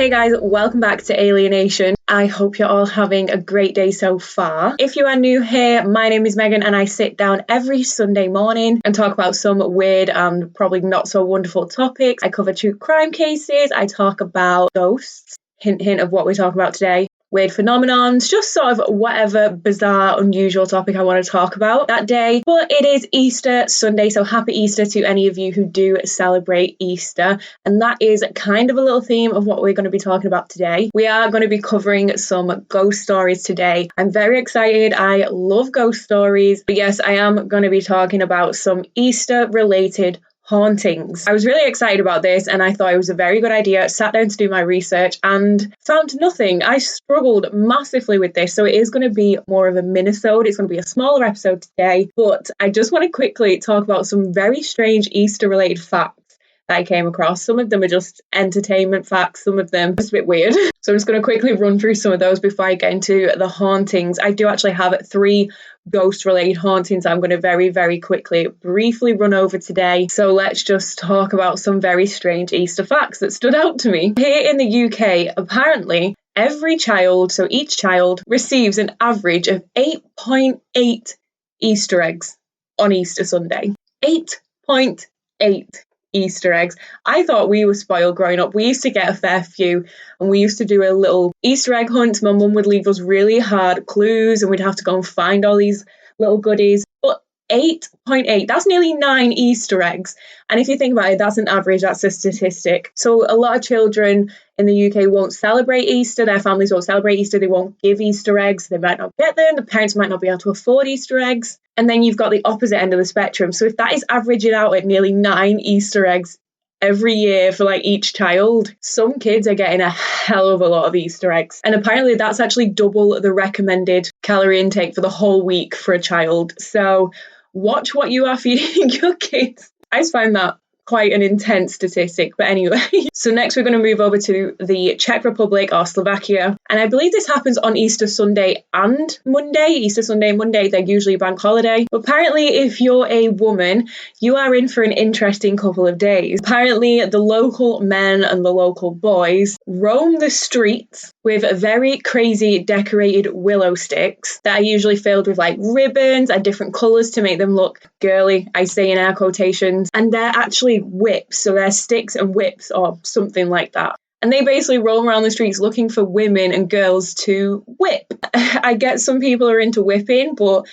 Hey guys, welcome back to Alienation. I hope you're all having a great day so far. If you are new here, my name is Megan and I sit down every Sunday morning and talk about some weird and probably not so wonderful topics. I cover true crime cases, I talk about ghosts, hint of what we're talking about today, weird phenomenons, just sort of whatever bizarre, unusual topic I want to talk about that day. But it is Easter Sunday, so happy Easter to any of you who do celebrate Easter. And that is kind of a little theme of what we're going to be talking about today. We are going to be covering some ghost stories today. I'm very excited. I love ghost stories. But yes, I am going to be talking about some Easter-related hauntings. I was really excited about this and I thought it was a very good idea. Sat down to do my research and found nothing. I struggled massively with this, so it is going to be more of a minisode. It's going to be a smaller episode today, but I just want to quickly talk about some very strange Easter related facts that I came across. Some of them are just entertainment facts, some of them are just a bit weird. So I'm just going to quickly run through some of those before I get into the hauntings. I do actually have 3 ghost-related hauntings I'm going to very, very quickly, briefly run over today. So let's just talk about some very strange Easter facts that stood out to me. Here in the UK, apparently, every child, so each child, receives an average of 8.8 Easter eggs on Easter Sunday. 8.8 Easter eggs. I thought we were spoiled growing up. We used to get a fair few and we used to do a little Easter egg hunt. My mum would leave us really hard clues and we'd have to go and find all these little goodies. But 8.8, that's nearly 9 Easter eggs. And if you think about it, that's an average, that's a statistic. So a lot of children in the UK won't celebrate Easter, their families won't celebrate Easter, they won't give Easter eggs, they might not get them, the parents might not be able to afford Easter eggs. And then you've got the opposite end of the spectrum. So if that is averaging out at nearly 9 Easter eggs every year for like each child, some kids are getting a hell of a lot of Easter eggs. And apparently that's actually double the recommended calorie intake for the whole week for a child. So watch what you are feeding your kids. I just find that quite an intense statistic, but anyway. So next we're going to move over to the Czech Republic or Slovakia, and I believe this happens on Easter Sunday and Monday. Easter Sunday and Monday, they're usually a bank holiday. But apparently if you're a woman, you are in for an interesting couple of days. Apparently the local men and the local boys roam the streets with very crazy decorated willow sticks that are usually filled with like ribbons and different colours to make them look girly, I say in air quotations, and they're actually whips, so they're sticks and whips or something like that. And they basically roam around the streets looking for women and girls to whip. I get some people are into whipping, but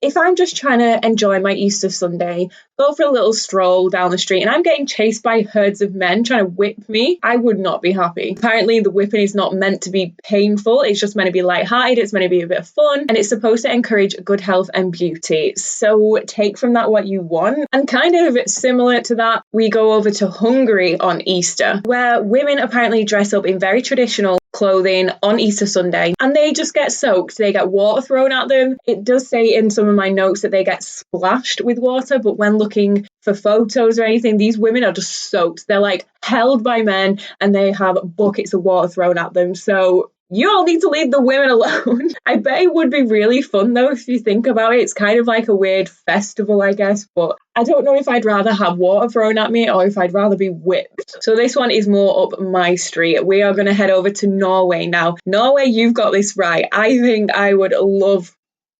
if I'm just trying to enjoy my Easter Sunday, go for a little stroll down the street, and I'm getting chased by herds of men trying to whip me, I would not be happy. Apparently, the whipping is not meant to be painful. It's just meant to be lighthearted. It's meant to be a bit of fun, and it's supposed to encourage good health and beauty. So take from that what you want. And kind of similar to that, we go over to Hungary on Easter, where women apparently dress up in very traditional clothing on Easter Sunday and they just get soaked. They get water thrown at them. It does say in some of my notes that they get splashed with water, but when looking for photos or anything, these women are just soaked. They're like held by men and they have buckets of water thrown at them. So you all need to leave the women alone. I bet it would be really fun though if you think about it. It's kind of like a weird festival, I guess, but I don't know if I'd rather have water thrown at me or if I'd rather be whipped. So this one is more up my street. We are going to head over to Norway now. Norway, you've got this right. I think I would love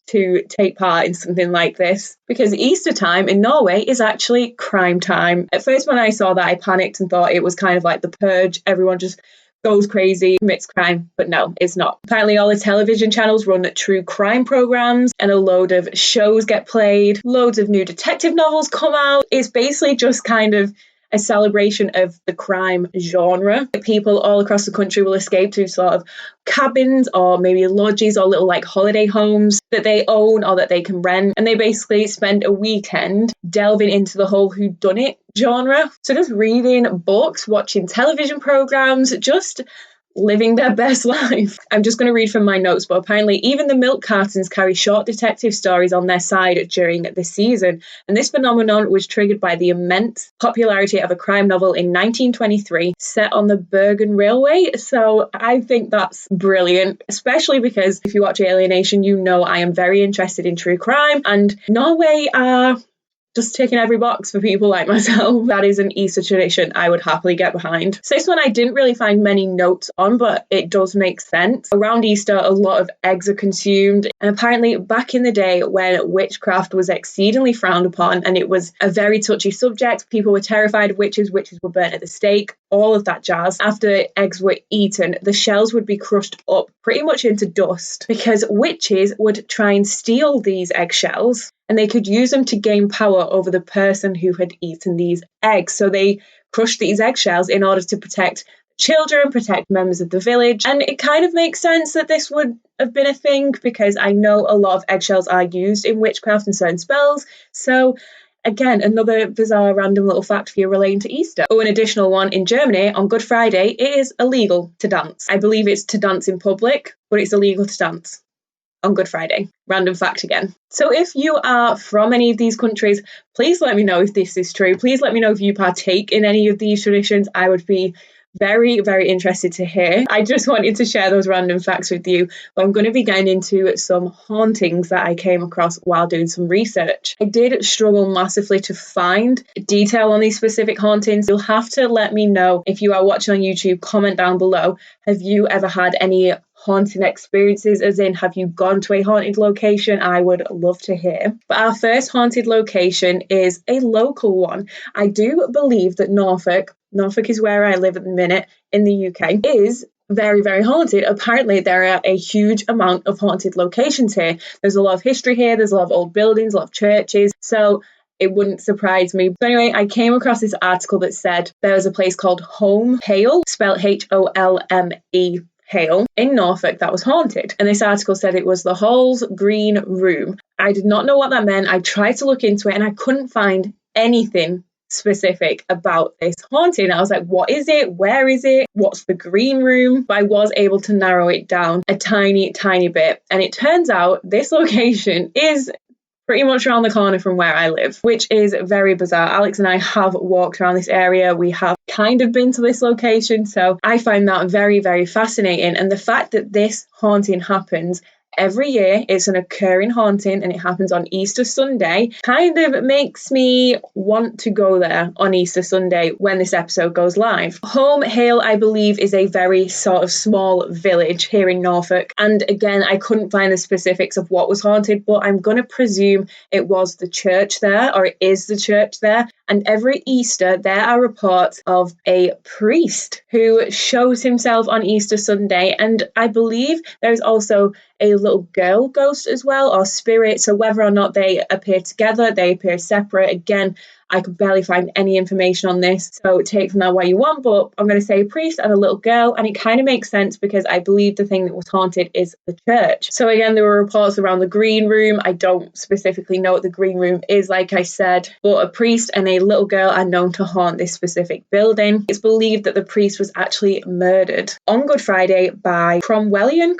to take part in something like this because Easter time in Norway is actually crime time. At first when I saw that, I panicked and thought it was kind of like the purge. Everyone just goes crazy, commits crime, but no, it's not. Apparently all the television channels run true crime programs and a load of shows get played, loads of new detective novels come out. It's basically just kind of a celebration of the crime genre. People all across the country will escape to sort of cabins or maybe lodges or little like holiday homes that they own or that they can rent, and they basically spend a weekend delving into the whole whodunit genre. So just reading books, watching television programs, just living their best life. I'm just going to read from my notes, but apparently even the milk cartons carry short detective stories on their side during the season. And this phenomenon was triggered by the immense popularity of a crime novel in 1923 set on the Bergen Railway. So I think that's brilliant, especially because if you watch Alienation, you know I am very interested in true crime, and Norway are just ticking every box for people like myself. That is an Easter tradition I would happily get behind. So this one I didn't really find many notes on, but it does make sense. Around Easter, a lot of eggs are consumed. And apparently back in the day when witchcraft was exceedingly frowned upon and it was a very touchy subject, people were terrified of witches were burnt at the stake, all of that jazz. After eggs were eaten, the shells would be crushed up pretty much into dust because witches would try and steal these eggshells and they could use them to gain power over the person who had eaten these eggs. So they crushed these eggshells in order to protect children, protect members of the village. And it kind of makes sense that this would have been a thing because I know a lot of eggshells are used in witchcraft and certain spells. So again, another bizarre random little fact for you relating to Easter. Oh, an additional one, in Germany, on Good Friday, it is illegal to dance. I believe it's to dance in public, but it's illegal to dance on Good Friday. Random fact again. So if you are from any of these countries, please let me know if this is true. Please let me know if you partake in any of these traditions. I would be very, very interested to hear. I just wanted to share those random facts with you, but I'm going to be getting into some hauntings that I came across while doing some research. I did struggle massively to find detail on these specific hauntings. You'll have to let me know if you are watching on YouTube, comment down below. Have you ever had any haunting experiences, as in have you gone to a haunted location? I would love to hear. But our first haunted location is a local one. I do believe that Norfolk is where I live at the minute in the UK, is very, very haunted. Apparently there are a huge amount of haunted locations here. There's a lot of history here, there's a lot of old buildings, a lot of churches, so it wouldn't surprise me. So anyway, I came across this article that said there was a place called Holme Hale, spelled Holme Hale, in Norfolk that was haunted. And this article said it was the Hall's Green Room. I did not know what that meant. I tried to look into it and I couldn't find anything specific about this haunting. I was like, what is it? Where is it? What's the green room? But I was able to narrow it down a tiny bit. And it turns out this location is pretty much around the corner from where I live, which is very bizarre. Alex and I have walked around this area. We have kind of been to this location. So I find that very, very fascinating. And the fact that this haunting happens every year, it's an occurring haunting and it happens on Easter Sunday, kind of makes me want to go there on Easter Sunday when this episode goes live. Holme Hale, I believe, is a very sort of small village here in Norfolk. And again, I couldn't find the specifics of what was haunted, but I'm going to presume it was the church there, or it is the church there. And every Easter, there are reports of a priest who shows himself on Easter Sunday. And I believe there's also a little girl ghost as well, or spirit. So whether or not they appear together, they appear separate. Again, I could barely find any information on this, so take from that what you want, but I'm going to say a priest and a little girl, and it kind of makes sense because I believe the thing that was haunted is the church. So again, there were reports around the green room. I don't specifically know what the green room is, like I said, but a priest and a little girl are known to haunt this specific building. It's believed that the priest was actually murdered on Good Friday by Cromwellian.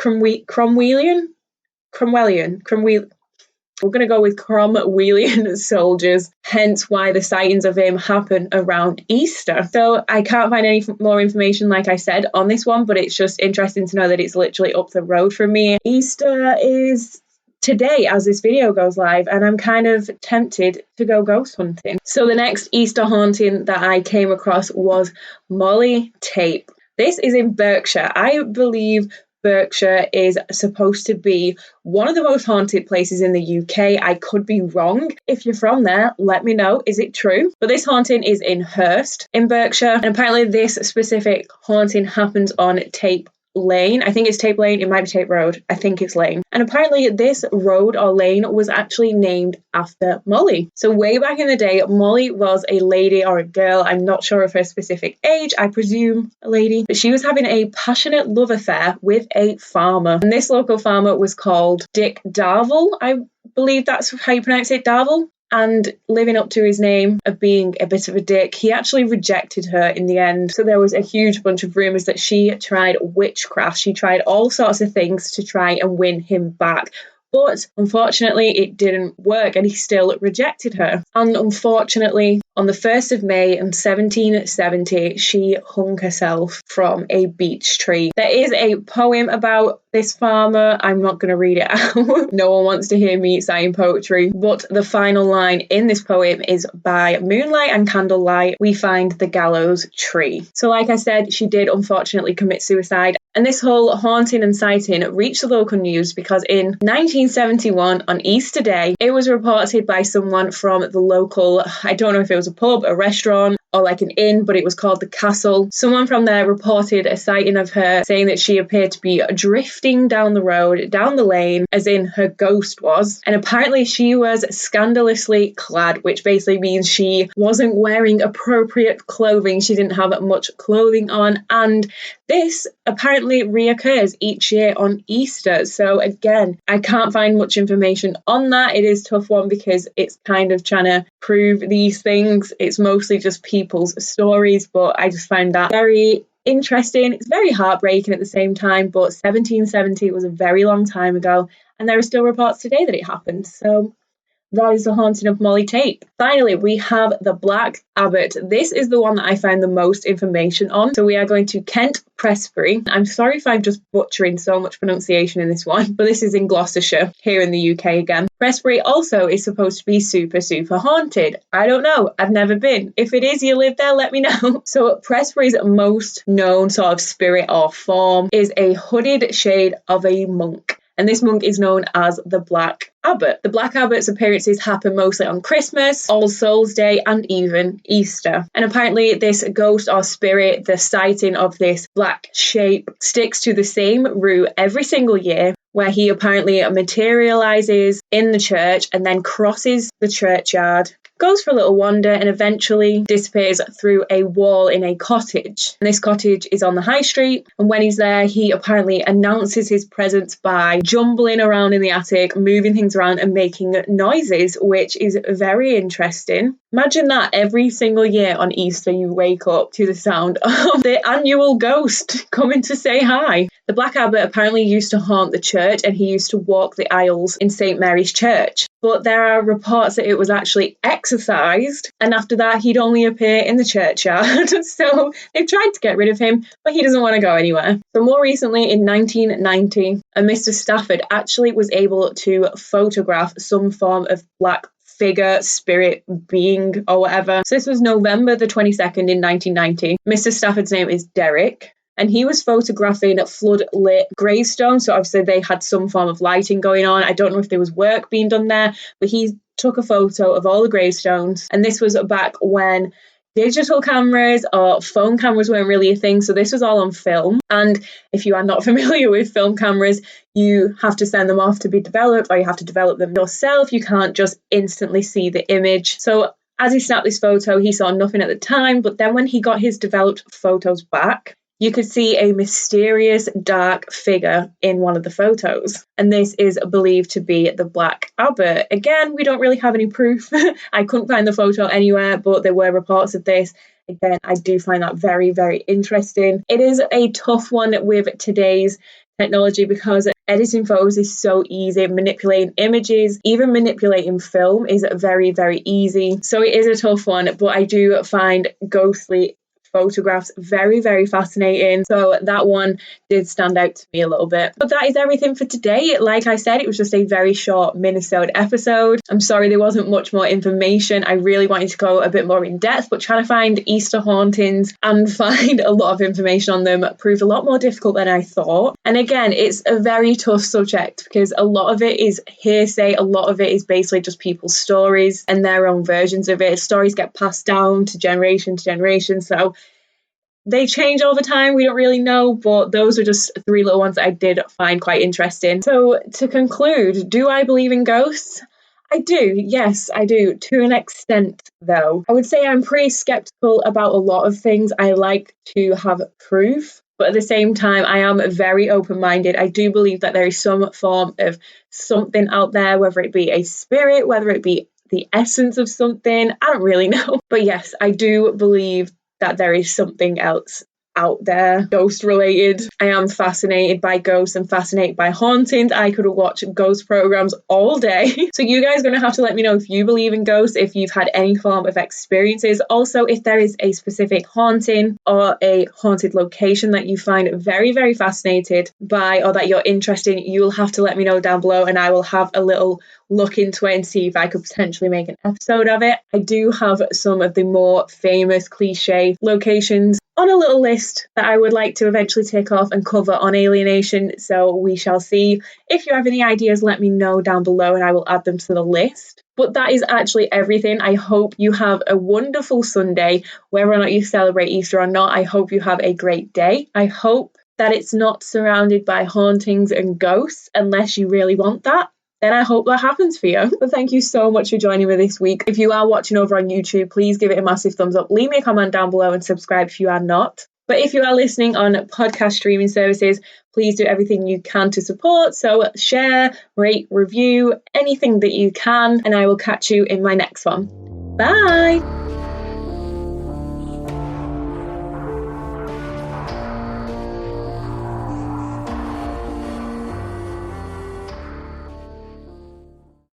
We're going to go with Cromwellian soldiers, hence why the sightings of him happen around Easter. So I can't find any more information, like I said, on this one, but it's just interesting to know that it's literally up the road from me. Easter is today as this video goes live, and I'm kind of tempted to go ghost hunting. So the next Easter haunting that I came across was Molly Tape. This is in Berkshire. I believe Berkshire is supposed to be one of the most haunted places in the UK. I could be wrong. If you're from there, let me know. Is it true? But this haunting is in Hurst in Berkshire. And apparently this specific haunting happens on Tape Lane. I think it's Tape Lane. It might be Tape Road. I think it's Lane. And apparently this road or lane was actually named after Molly. So way back in the day, Molly was a lady or a girl. I'm not sure of her specific age. I presume a lady. But she was having a passionate love affair with a farmer. And this local farmer was called Dick Darvell. I believe that's how you pronounce it, Darvell. And living up to his name of being a bit of a dick, he actually rejected her in the end. So there was a huge bunch of rumours that she tried witchcraft. She tried all sorts of things to try and win him back. But unfortunately, it didn't work and he still rejected her. And unfortunately, on the 1st of May in 1770, she hung herself from a beech tree. There is a poem about this farmer. I'm not going to read it out. No one wants to hear me saying poetry. But the final line in this poem is, by moonlight and candlelight, we find the gallows tree. So like I said, she did unfortunately commit suicide. And this whole haunting and sighting reached the local news because in 1971, on Easter Day, it was reported by someone from the local, I don't know if it was a pub, a restaurant, or like an inn, but it was called the Castle. Someone from there reported a sighting of her, saying that she appeared to be drifting down the road, down the lane, as in her ghost was. And apparently she was scandalously clad, which basically means she wasn't wearing appropriate clothing. She didn't have much clothing on. And this apparently reoccurs each year on Easter. So again, I can't find much information on that. It is a tough one because it's kind of trying to prove these things. It's mostly just people's stories, but I just find that very interesting. It's very heartbreaking at the same time, but 1770 was a very long time ago, and there are still reports today that it happened. So that is the haunting of Molly Tate. Finally, we have the Black Abbot. This is the one that I found the most information on. So we are going to Kent Prestbury. I'm sorry if I'm just butchering so much pronunciation in this one, but this is in Gloucestershire, here in the UK again. Prestbury also is supposed to be super, super haunted. I don't know. I've never been. If it is, you live there, let me know. So Prestbury's most known sort of spirit or form is a hooded shade of a monk. And this monk is known as the Black Abbot. The Black Abbot's appearances happen mostly on Christmas, All Souls Day, and even Easter. And apparently this ghost or spirit, the sighting of this black shape, sticks to the same route every single year, where he apparently materializes in the church and then crosses the churchyard, goes for a little wander, and eventually disappears through a wall in a cottage. And this cottage is on the high street, and when he's there, he apparently announces his presence by jumbling around in the attic, moving things around and making noises, which is very interesting. Imagine that every single year on Easter you wake up to the sound of the annual ghost coming to say hi. The Black Abbot apparently used to haunt the church, and he used to walk the aisles in St. Mary's Church. But there are reports that it was actually exorcised, and after that he'd only appear in the churchyard. So they've tried to get rid of him, but he doesn't want to go anywhere. So more recently, in 1990, a Mr. Stafford actually was able to photograph some form of black figure, spirit, being, or whatever. So this was November the 22nd in 1990. Mr. Stafford's name is Derek. And he was photographing flood-lit gravestones. So obviously they had some form of lighting going on. I don't know if there was work being done there, but he took a photo of all the gravestones. And this was back when digital cameras or phone cameras weren't really a thing. So this was all on film. And if you are not familiar with film cameras, you have to send them off to be developed, or you have to develop them yourself. You can't just instantly see the image. So as he snapped this photo, he saw nothing at the time. But then when he got his developed photos back, you could see a mysterious dark figure in one of the photos. And this is believed to be the Black Abbot. Again, we don't really have any proof. I couldn't find the photo anywhere, but there were reports of this. Again, I do find that very, very interesting. It is a tough one with today's technology because editing photos is so easy. Manipulating images, even manipulating film is very, very easy. So it is a tough one, but I do find ghostly photographs very, very fascinating. So that one did stand out to me a little bit. But that is everything for today. Like I said, it was just a very short minisode episode. I'm sorry there wasn't much more information. I really wanted to go a bit more in depth, but trying to find Easter hauntings and find a lot of information on them proved a lot more difficult than I thought. And again, it's a very tough subject because a lot of it is hearsay. A lot of it is basically just people's stories and their own versions of it. Stories get passed down to generation to generation. So they change over time, we don't really know, but those are just three little ones that I did find quite interesting. So to conclude, do I believe in ghosts? I do, yes, I do, to an extent though. I would say I'm pretty skeptical about a lot of things. I like to have proof, but at the same time, I am very open-minded. I do believe that there is some form of something out there, whether it be a spirit, whether it be the essence of something, I don't really know. But yes, I do believe that there is something else out there, ghost related. I am fascinated by ghosts and fascinated by hauntings. I could watch ghost programs all day. So you guys are going to have to let me know if you believe in ghosts, if you've had any form of experiences. Also, if there is a specific haunting or a haunted location that you find very, very fascinated by or that you're interested in, you'll have to let me know down below and I will have a little look into it and see if I could potentially make an episode of it. I do have some of the more famous cliche locations on a little list that I would like to eventually take off and cover on Alienation, so we shall see. If you have any ideas, let me know down below and I will add them to the list. But that is actually everything. I hope you have a wonderful Sunday, whether or not you celebrate Easter or not. I hope you have a great day. I hope that it's not surrounded by hauntings and ghosts, unless you really want that. Then I hope that happens for you. But thank you so much for joining me this week. If you are watching over on YouTube, please give it a massive thumbs up. Leave me a comment down below and subscribe if you are not. But if you are listening on podcast streaming services, please do everything you can to support. So share, rate, review, anything that you can. And I will catch you in my next one. Bye.